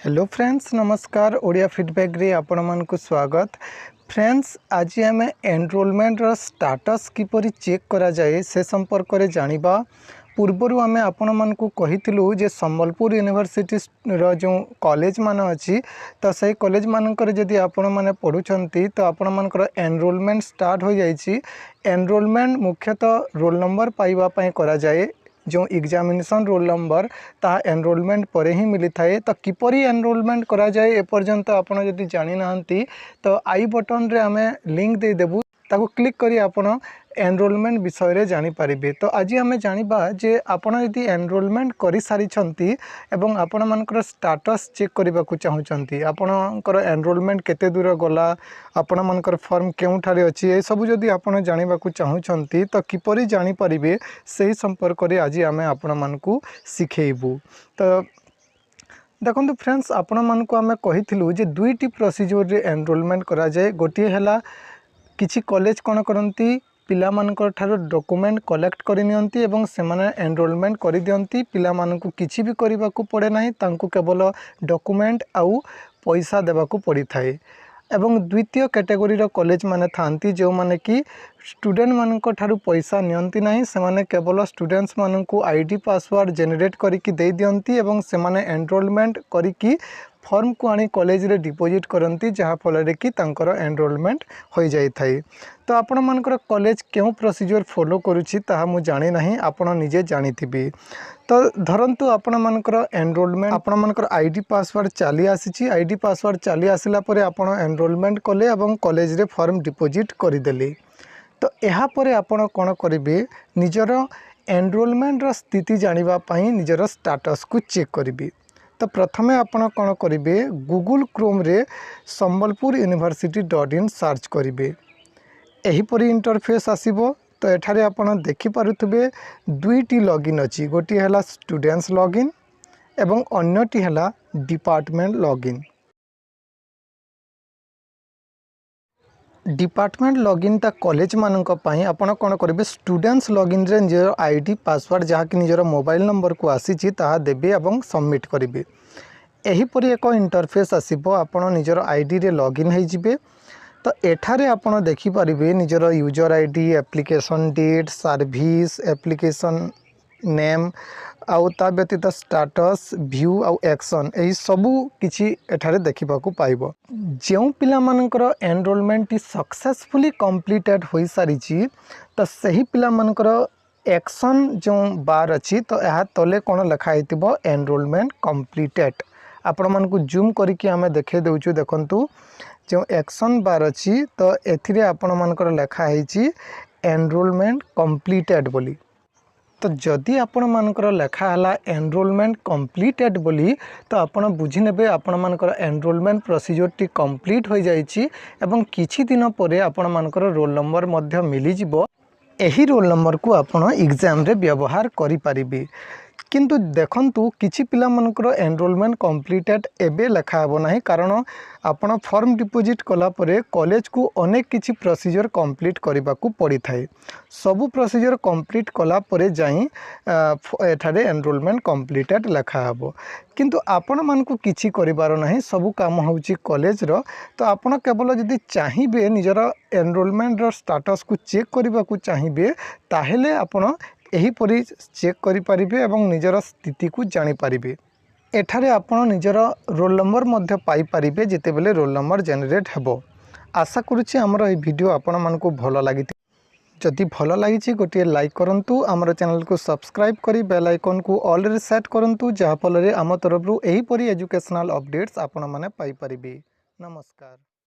Hello friends नमस्कार Odia feedback रे आपण मानकु स्वागत। फ्रेंड्स आज आम एनरोलमेंट रो स्टाटस किपरि चेक करा जाए से संपर्क रे जानिबा। पूर्वरु आमे आपण मानकु कहितिलु जे संबलपुर यूनिवर्सिटी रो जो कॉलेज मान अछि तो सही कॉलेज मानकर जदि आपण माने पढुचंती तो आपण मानकर एनरोलमेंट स्टार्ट हो जाइछि। एनरोलमेंट मुख्यतः रोल नंबर पाइबा पय करा जाए। जो एग्जामिनेशन रोल नंबर ता एनरोलमेंट पर ही मिली थाए। तो किपरि एनरोलमेंट करा जाए एपर्यंत आपण जदि जानि नाहंती तो आई बटन रे आमे लिंक दे देबु, ताको क्लिक करी आपण एनरोलमेंट विषय रे जानि परिबे। तो आज आमे जानिबा जे आपण यदि एनरोलमेंट करि सारी छंती एवं आपण मानकर स्टेटस चेक करबा को चाहुचंती, आपणकर एनरोलमेंट केते दूर गला, आपण मानकर फॉर्म केउ ठारे अछि, ए सब जदि आपण जानिबा को चाहुचंती तो किपरि जानि परिबे सेही संपर्क रे आज आमे आपण मानकु सिखेइबु। तो देखो फ्रेंड्स आपण मानकु आमे कहिथिलु जे दुईटी प्रोसीजर रे एनरोलमेंट करा जाए। गोटे हला किछि कॉलेज कोन करंती पिला मानकर ठारो डॉक्यूमेंट कलेक्ट करि नियंती एवं सेमाने एनरोलमेंट करि दियंती। पिला मानकु किछि भी करिबा को पड़े नाही, तांकु केवल डॉक्यूमेंट आउ पैसा देबा को पड़ी थाए। एवं द्वितीय कैटेगरी रो कॉलेज माने थांती जो माने कि स्टूडेंट मानक ठारू पैसा नियंती नाही, सेमाने केवल स्टूडेंट्स मानकु आईडी पासवर्ड जनरेट करिकि दे दियंती एवं सेमाने एनरोलमेंट करिकि फॉर्म को आनी कॉलेज रे डिपॉजिट करंती, जहा फल रे कि तांकर एनरोलमेंट हो जाई थाई। तो आपण मानकर कॉलेज केउ प्रोसीजर फॉलो करूछि ताहा मु जानि नाही, आपण निजे जानिथिबी। तो धरंतु आपण मानकर एनरोलमेंट आपण मानकर आईडी पासवर्ड चली आसीछि, आईडी पासवर्ड चली आसिला परे आपण एनरोलमेंट कले एवं कॉलेज रे फॉर्म डिपॉजिट करिदेले। तो यहाँ पर आपण कोन करिवे, निजर एनरोलमेंट रो स्थिति जानिबा पई निजर स्टेटस को चेक करिवे। तो प्रथमे आपण कोन करिवे, गूगल क्रोम रे संबलपुर यूनिवर्सिटी.in सर्च करिवे। एही परी इंटरफेस आसीबो। तो एठारे आपण देखि पारुथबे दुईटी लॉगिन अछि, गोटी हला स्टूडेंट्स लॉगिन एवं अन्यटी हला डिपार्टमेंट लॉगिन। डिपार्टमेंट लॉगिन ता कॉलेज मानक पई आपण कोन करिवे, स्टूडेंट्स लॉगिन रे निजर आईडी पासवर्ड जहा कि निजर मोबाइल नंबर को आसीछि ताहा देबे एवं सबमिट करिवे। एही परी एक इंटरफेस आसीबो, आपण निजर आईडी रे लॉगिन हे जिवे। तो एठारे आपण देखि परिबे निजर user ID, application date, service, application name आउ ता व्यतीत स्टेटस, व्यू आउ एक्शन, एही सबु किछि एठारे देखिबा को पाइबो। जेउ पिला मानकर एनरोलमेंट सक्सेसफुली कंप्लीटेड होई सारिछि तो सही पिला मानकर एक्शन जो बार अछि, तो यह तले कोन लिखा हेतिबो एनरोलमेंट कंप्लीटेड। आपण मानकु जूम करिकि आमे देखे देउछु। देखंतु जो एक्शन बार अछि तो एथिरे आपण मानकर लिखा हेछि एनरोलमेंट कंप्लीटेड बोली। तो जदि आपण मानकर लेखा हला एनरोलमेंट कंप्लीटेड बोली, तो आपण बुझी नेबे आपण मानकर एनरोलमेंट प्रोसीजर टी कंप्लीट हो जाइछि एवं किछि दिन परे आपण मानकर रोल नंबर मध्य मिली जिवो। एही रोल नंबर को आपण एग्जाम रे व्यवहार करि परिबे। किंतु देखंतु किछि पिला मानकर एनरोलमेंट कंप्लीटेड एबे लेखा हबो नाही, कारण आपण फॉर्म डिपॉजिट कला परे कॉलेज को अनेक किछि प्रोसीजर कंप्लीट करबा को पड़ी थाए। सबु प्रोसीजर कंप्लीट कला परे जाई एठारे एनरोलमेंट कंप्लीटेड लेखा हबो। किंतु आपण मानकु किछि करिबार नाही, सबु काम होउची कॉलेज रो। तो आपण केवल जदि चाहिबे निजर एनरोलमेंट रो स्टेटस को चेक करबा को चाहिबे, ताहेले आपण एही परी चेक करि परिबे एवं निजर स्थिति को जानि परिबे। एठारे आपण निजर रोल नंबर मध्य पाई परिबे जेते बेले रोल नंबर जनरेट हेबो। आशा करूछि हमर ए वीडियो आपण मानकु भलो लागि। जदि भलो लागिछि गोटे लाइक करंतु, हमर चैनल को सब्सक्राइब करी बेल आइकन को ऑल रे सेट करंतु, जहा फल रे आम तरफ एही परी एजुकेशनल अपडेट्स आपण माने पाई परिबे। नमस्कार।